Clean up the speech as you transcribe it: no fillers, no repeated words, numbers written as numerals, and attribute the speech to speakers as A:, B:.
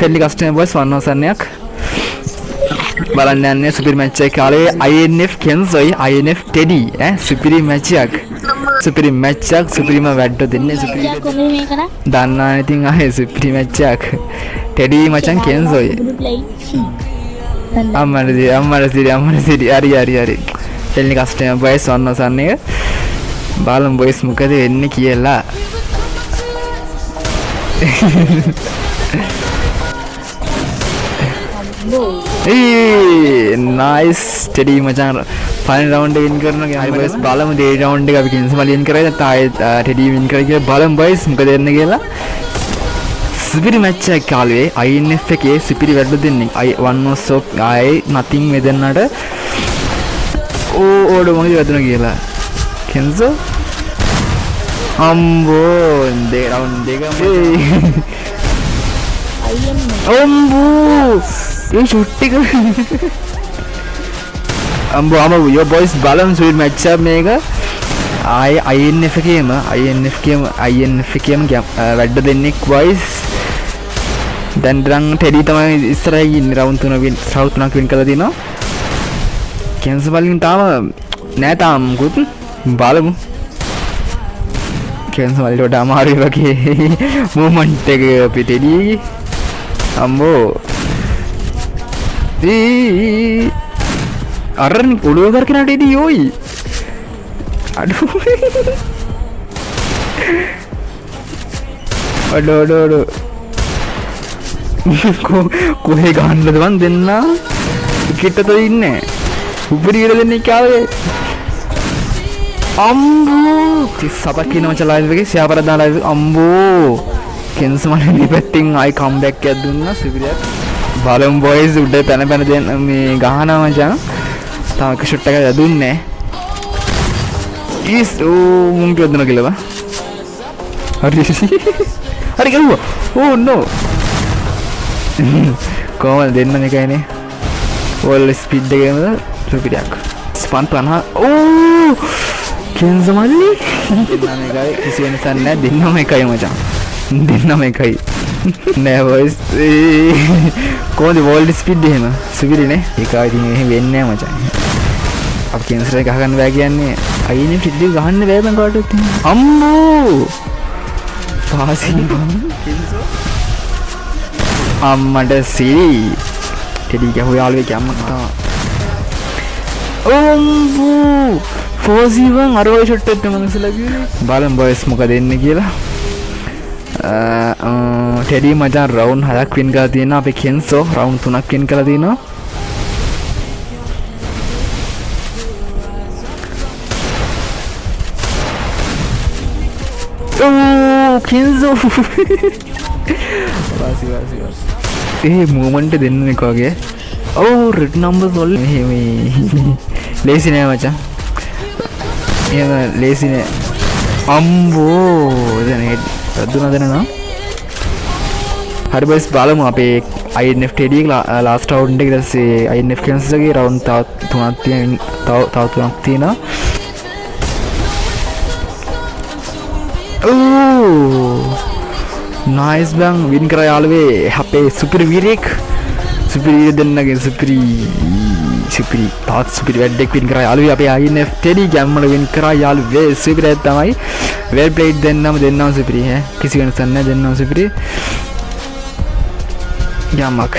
A: friendly customer boys වන්නෝසන්නයක් බලන්න යන්නේ සුපිරි මැච් එකක් කාලේ INF කෙන්සොයි INF ටෙඩි සුපිරි මැච් එකක් සුපිරිම වැඩ දෙන්නේ සුපිරි දන්නා ඉතින් ආයේ සුපිරි මැච් එකක් ටෙඩි මචං කෙන්සොයි අම්මර සිරි හරි ෆ්‍රෙන්ඩ්ලි කස්ටමර් බොයිස් වන්නෝසන්නය බලමු බොයිස් මොකද වෙන්නේ කියලා නයිස් ටෙඩි මචං ෆයිනල් රවුන්ඩ් එක වින් කරනවා හරි බොයිස් බලමු මේ රවුන්ඩ් එක අපි කින්ස් මලින් කරේ නැත්නම් ආයෙත් ටෙඩි වින් කරයි කියලා බලමු බොයිස් මොකද වෙන්නේ කියලා සුපිරි මැච් එකක් කාලේ INF එකේ සුපිරි වැඩ දෙන්නේ one was so ආයේ nothing මෙදන්නට ඕඩ මොකද වැදුණා කියලා කෙන්සෝ අම්බෝ දෙක රවුන්ඩ් දෙකම අම්බෝ ඒ ෂොට් එක අම්බෝ යෝ බොයිස් බලමු සුපිරි මැච් එකක් මේක ආයේ INF එකේම වැඩ දෙන්නේ බොයිස් දැන් ටෙඩි තමයි ඉස්සරහින් ඉන්නේ රවුන්ඩ් 3ක් වින් කරලා තිනවා කෙන්ස් වලින් තාම මුකුත් බලමු කෙන්ස් වලට වඩා අමාරුයි වගේ මූමන්ට් එක අපි ටෙඩි අම්බෝ අරන් ඔළුව කරකිනට ටෙඩි යෝයි අඩෝ කොහේ ගන්නද මන් දෙන්න කිට්ටත ඉන්නේ උපරියට දෙන්නේ කාවේ අම්බෝ 37ක් කියනවා චලයිව් එකේ ෂෙයාර් කරලා දාලා අම්බෝ කෙන්ස් මලින් ඉපැත්තින් ආයි කම්බැක් එකක් දුන්නා සුපිරියක් බලමු බොයිස් උඩ පැන දෙන්න මේ ගහනවා මචං තාම එක ෂොට් එකක් දුන්නේ ඊස් මුන් කියදන කියලා හරි ගිහුවා ඕ නෝ කොහමද දෙන්න මේකයිනේ වෝල් ස්පීඩ් එකේම සුපිරියක් ස්පන් 50 ඕ කෙන්ස් මල්ලි දෙන්නම එකයි කිසි වෙනසක් නැහැ දෙන්නම එකයි මචං දෙන්නම එකයි නෑ බොයිස් කොහොමද වෝල් ස්පීඩ් එහෙම සුපිරිනේ ඒක ඉතින් එහෙම වෙන්නේ නැහැ මචං අපි කෙන්ස් එක ගහගන්න බෑ කියන්නේ අයිනේ ෆිඩ් එක ගහන්න බෑ මං කාටවත් අම්මෝ පාසි කෙන්සෝ අම්මට සිරි ටෙඩි ගැහුවා යාළුවෙක් අම්මා කතා ඔම්බෝ ෆෝසිවන් අර වගේ ෂොට් එකක් මනසලා ගියේ බලමු බොයිස් මොකද එන්නේ කියලා ටෙඩි මචං රවුන්ඩ් 6ක් වින් කරලා තියෙනවා අපේ කෙන්සෝ රවුන්ඩ් 3ක් වින් කරලා තියෙනවා කෙන්සෝ වාසි ඒ මොමන්ට් දෙන්න එක වගේ ඔව් රෙඩ් නම්බර්ස් වල මේ ලේසි නෑ මචං එහෙම ලේසි නෑ අම්බෝ දැන් හෙඩ් රද්දුනා දෙනවා හරි බොයිස් බලමු අපේ INF ටෙඩි ලාස්ට් රවුන්ඩ් එකේ ඊටසේ INF කෙන්ස් එකේ රවුන්ඩ් තව 3ක් තියෙනවා නයිස් බං වින් කරා යාළුවේ අපේ සුපිරි වීරෙක් සුපිරි දෙන්නගේ සුපිරි තාත් සුපිරි වැඩක් වින් කරා යාළුවේ අපේ INF ටෙඩි ගැම්මල වින් කරා යාළුවේ සුපිරියක් තමයි වෙල් ප්ලේඩ් දෙන්නම සුපිරි කිසි වෙනසක් නැහැ දෙන්නම සුපිරි යමක්